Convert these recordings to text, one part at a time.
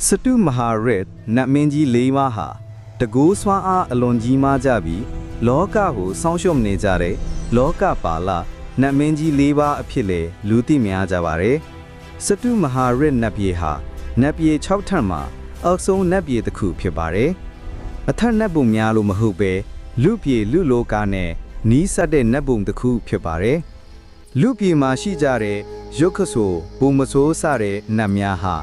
စတုမဟာရစ်နတ်မင်းကြီး၄ပါးဟာတကူစွမ်းအားအလွန်ကြီးမားကြပြီးလောကကိုစောင့်ရှောက်နေကြတဲ့လောကပါလနတ်မင်းကြီး၄ပါးအဖြစ်လေလူသိများကြပါတယ်စတုမဟာရစ်နတ်ပြည်ဟာနတ်ပြည်6ထပ်မှာအောက်ဆုံးနတ်ပြည်တစ်ခုဖြစ်ပါတယ်အထက်နတ်ဘုံများလို့မဟုတ်ပဲလူပြည်လူလောကနဲ့နီးစပ်တဲ့နတ်ဘုံတစ်ခုဖြစ်ပါတယ်လူပြည်မှာရှိကြတဲ့ရုတ်ခဆိုဘုံမဆိုးစတဲ့နတ်များဟာ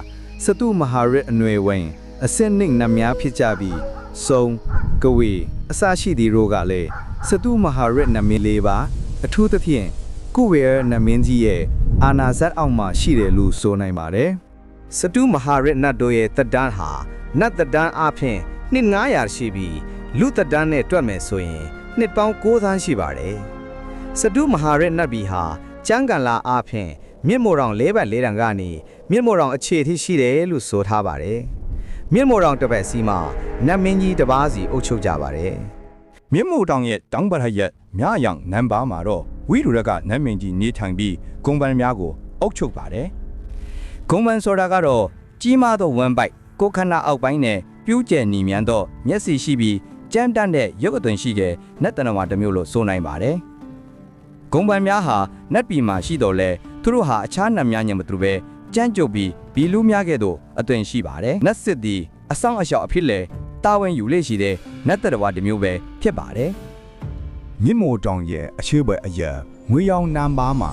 စတုမဟာရစ်အနွယ်ဝင်အစင်းနှိမ်နတ်များဖြစ်ကြပြီးစုံကဝေအစရှိသည်တို့ကလည်းစတုမဟာရစ်နတ်မင်းလေးပါအထူးသဖြင့်ကုဝေရနတ်မင်းကြီးရဲ့အာနာဇတ်အောက်မှာရှိတယ်လို့ဆိုနိုင်ပါတယ်စတုမဟာရစ်နတ်တို့ရဲ့သက်တမ်းဟာနတ်သက်တမ်းအပြင်နှစ်900ရှိပြီးလူသက်တမ်းနဲ့တွက်မယ်ဆိုရင်နှစ်ပေါင်း9သန်းရှိပါတယ်စတုမဟာရစ်နတ်ပြည်ဟာကျမ်းဂန်လာအပြင်မြင့်မို့တောင်၄ဘက်၄တန်ကနေမြင့်မို့တောင်အခြေထိရှိတယ်လို့ဆိုထားပါတယ်မြင့်မို့တောင်တစ်ပတ်စီမှာနတ်မင်းကြီးတစ်ပါးစီအုပ်ချုပ်ကြပါတယ်မြင့်မို့တောင်ရဲ့တောင်ပရရက်မြအယောင်နံပါတ်မှာတော့ဝိရုရကနတ်မင်းကြီးနေထိုင်ပြီးဂုံပန်များကိုအုပ်ချုပ်ပါတယ်ဂုံပန်ဆိုတာကတော့ကြီးမားသောဝမ်းပိုက်ကိုခန္ဓာအောက်ပိုင်းနဲ့ပြူးကျယ်နီမြန်သောမျက်စိရှိပြီးကြမ်းတမ်းတဲ့ရုပ်အသွင်ရှိတဲ့နတ်တဏ္ဍာတစ်မျိုးလို့ဆိုနိုင်ပါတယ်ဂုံပန်များဟာနတ်ပြည်မှာရှိတော်လဲသူတို့ဟာအခြားနတ်များညံမတူပဲကြမ်းကြုတ်ပြီးဘီလူးများကဲ့သို့အသွင်ရှိပါတယ်နတ်စစ်သည်အဆောင်အရှောက်အဖြစ်လေတာဝန်ယူလေရှိတဲ့နတ်တရဝတစ်မျိုးပဲဖြစ်ပါတယ်မြင့်မို့တောင်ရဲ့အရှိဘအရက်ငွေရောင်နံပါတ်မှာ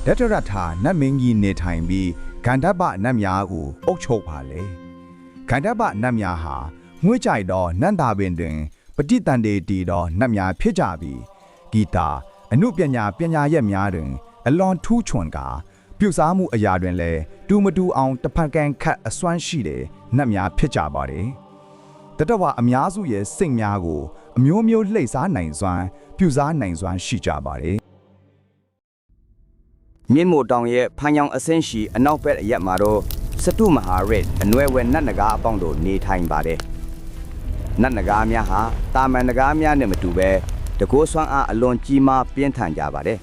ဒတရထာနတ်မင်းကြီးနေထိုင်ပြီးဂန္ဓပနတ်များကိုအုပ်ချုပ်ပါလေဂန္ဓပနတ်များဟာငွေကြိုက်သောနန္တာပင်တွင်ပဋိတန်တေတီသောနတ်များဖြစ်ကြပြီးဂီတာအနုပညာရက်များတွင်အလွန်ထူးချွန်ကာပြုစားမှုအရာတွင်လည်းတူမတူအောင်တစ်ဖက်ကန်ခတ်အစွမ်းရှိတဲ့နတ်များဖြစ်ကြပါတယ်တတဝအများစုရဲ့စိတ်များကိုအမျိုးမျိုးလှိပ်စားနိုင်စွမ်းပြုစားနိုင်စွမ်းရှိကြပါတယ်မြင့်မို့တောင်ရဲ့ဖန်ယောင်အဆင်းရှိအနောက်ဘက်အရက်မှာတော့စတုမဟာရစ်အနွယ်ဝဲနတ်နဂါအပေါင်းတို့နေထိုင်ပါတယ်နတ်နဂါများဟာတာမန်နဂါများနဲ့မတူပဲတကိုးစွမ်းအားအလွန်ကြီးမားပြင်းထန်ကြပါတယ်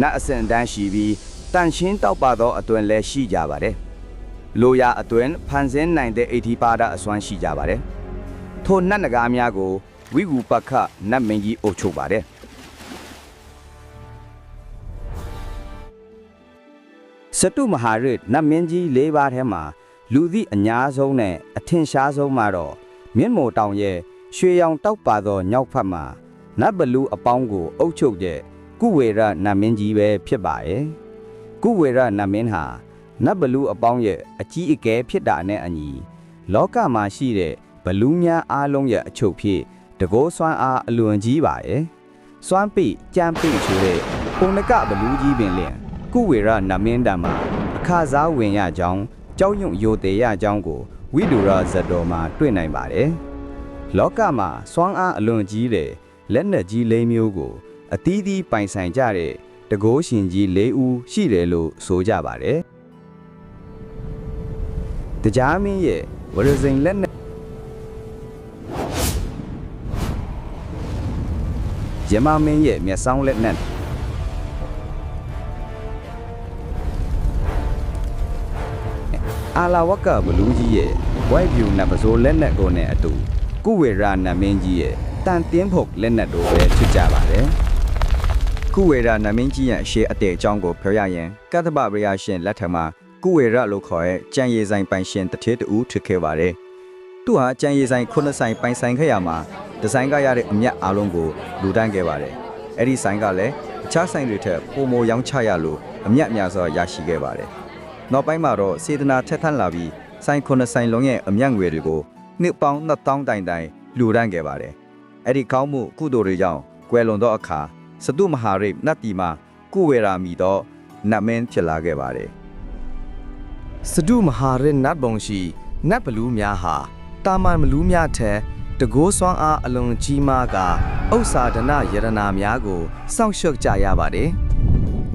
နတ်အစင်တန်းရှိပြီးတန်ရှင်းတောက်ပါသောအတွင်လည်းရှိကြပါတယ်လိုရာအတွင်ဖန်ဆင်းနိုင်တဲ့အဋ္ဌိပါဒအစွမ်းရှိကြပါတယ်ထိုနတ်နဂါများကိုဝိဂူပခနတ်မင်းကြီးအုပ်ချုပ်ပါတယ်စတုမဟာရစ်နတ်မင်းကြီး၄ပါးထဲမှာလူသည့်အများဆုံးနဲ့အထင်ရှားဆုံးမှာတော့မြင့်မို့တောင်ရဲ့ရွှေရောင်တောက်ပါသောညောက်ဖက်မှာနတ်ဘလူအပေါင်းကိုအုပ်ချုပ်တဲ့ကုဝေရနတ်မင်းကြီးပဲဖြစ်ပါရဲ့ကုဝေရနတ်မင်းဟာနတ်ဘလူအပေါင်းရဲ့အကြီးအကဲဖြစ်တာနဲ့အညီလောကမှာရှိတဲ့ဘလူများအားလုံးရဲ့အချုပ်ဖြစ်တကိုးစွမ်းအားအလွန်ကြီးပါရဲ့စွမ်းပိကြမ်းပိဆိုတဲ့ပုံနကဘလူကြီးပင်လျင်ကုဝေရနတ်မင်းတံမှာအခစားဝင်ရကြောင်းကြောက်ရွံ့ယိုသေးရကြောင်းကိုဝိဒုရဇတ်တော်မှာတွေ့နိုင်ပါတယ်လောကမှာစွမ်းအားအလွန်ကြီးတဲ့လက်နက်ကြီး၄မျိုးကိုအသီးသီးပိုင်ဆိုင်ကြတဲ့တကိုးရှင်ကြီး၄ဦးရှိတယ်လို့ဆိုကြပါတယ်တရားမင်းရဲ့ဝရဇိန်လက်နက်ယမမင်းရဲ့မျက်စောင်းလက်နက်အာလာဝကဘလူးကြီးရဲ့ဝိုက်ဖြူနတ်ပစိုးလက်နက်ကိုနဲ့အတူကုဝေရနတ်မင်းကြီးရဲ့တန်တင်းဖုတ်လက်နက်တို့ပဲဖြစ်ကြပါတယ်ကုဝေရနတ်မင်းကြီးရဲ့အရှိအတဲ့အကြောင်းကိုပြောရရင်ကတ္တပဗရာရှင်လက်ထက်မှာကုဝေရလို့ခေါ်တဲ့ကြံရည်ဆိုင်ပိုင်ရှင်တထေးတူထစ်ခဲ့ပါတယ်သူဟာကြံရည်ဆိုင်9ဆိုင်ပိုင်ဆိုင်ခဲ့ရမှာဒီဇိုင်းကရတဲ့အမြတ်အလုံးကိုလူတန်းခဲ့ပါတယ်အဲ့ဒီဆိုင်ကလည်းအခြားဆိုင်တွေထက်ပိုမိုရောင်းချရလို့အမြတ်များစွာရရှိခဲ့ပါတယ်နောက်ပိုင်းမှာတော့စေတနာထက်ထန်လာပြီးဆိုင်9ဆိုင်လုံးရဲ့အမြတ်ငွေတွေကိုနှစ်ပေါင်း2000တိုင်လူတန်းခဲ့ပါတယ်အဲ့ဒီကောင်းမှုကုသိုလ်တွေကြောင့်ကွယ်လွန်သောအခါစတုမဟာရိတ်နတ်ပြည်မှာကုဝေရာမီတော့နတ်မင်းဖြစ်လာခဲ့ပါတယ်စတုမဟာရစ်နတ်ဘုံရှိနတ်ဘလူးများဟာတာမန်ဘလူးများထက်တကိုးစွမ်းအားအလွန်ကြီးမားကဥစ္စာဒနာယရနာများကိုစောင့်ရှောက်ကြရပါတယ်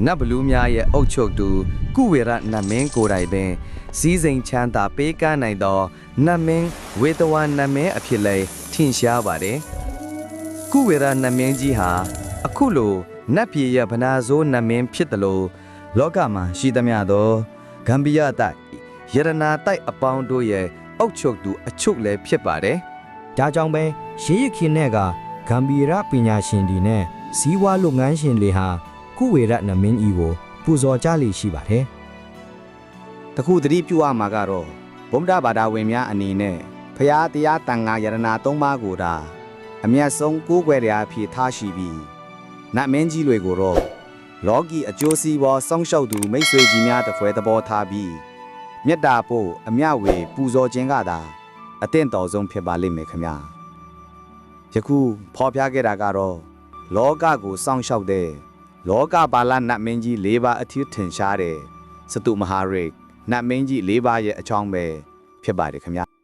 နတ်ဘလူးများရဲ့အုပ်ချုပ်သူကုဝေရနတ်မင်းကိုယ်တိုင်ပင်စည်းစိမ်ချမ်းသာပေးကမ်းနိုင်သောနတ်မင်းဝေတဝါနတ်မင်းအဖြစ်လဲထင်ရှားပါတယ်ကုဝေရနတ်မင်းကြီးဟာအခုလိုနတ်ပြည်ရဲ့ဗနာဇိုးနတ်မင်းဖြစ်တယ်လို့လောကမှာရှိသမျှသောဂမ်ဘီယာတိုက် ယရနာတိုက်အပေါင်းတို့ရဲ့အုတ်ချုပ်သူအချုပ်လည်းဖြစ်ပါတယ် ဒါကြောင့်ပဲရှေးရခင်နဲ့ကဂမ်ဘီရပညာရှင်တွေနဲ့ဇီဝလုပ်ငန်းရှင်တွေဟာကုဝေရနမင်းကြီးကိုပူဇော်ကြလေရှိပါတယ် တခုသတိပြုရမှာကတော့ဗုဒ္ဓဘာသာဝင်များအနေနဲ့ဖျားတရားတန်ခါယရနာ၃ပါးကိုသာအမျက်ဆုံးကိုးကွယ်ရာအဖြစ်ထားရှိပြီးနတ်မင်းကြီးတွေကိုတော့လောကီအကျိုးစီးပွားစောင့်ရှောက်သူမိတ်ဆွေကြီးများတစ်ဖွဲသဘောထားပြီးမေတ္တာပို့အမျှဝေပူဇော်ခြင်းကသာအသင့်တော်ဆုံးဖြစ်ပါလိမ့်မယ်ခင်ဗျာယခုဖော်ပြခဲ့တာကတော့လောကကိုစောင့်ရှောက်တဲ့လောကပါဠနတ်မင်းကြီး၄ပါးအထူးထင်ရှားတဲ့စတုမဟာရိတ်နတ်မင်းကြီး၄ပါးရဲ့အကြောင်းပဲဖြစ်ပါတယ်ခင်ဗျာ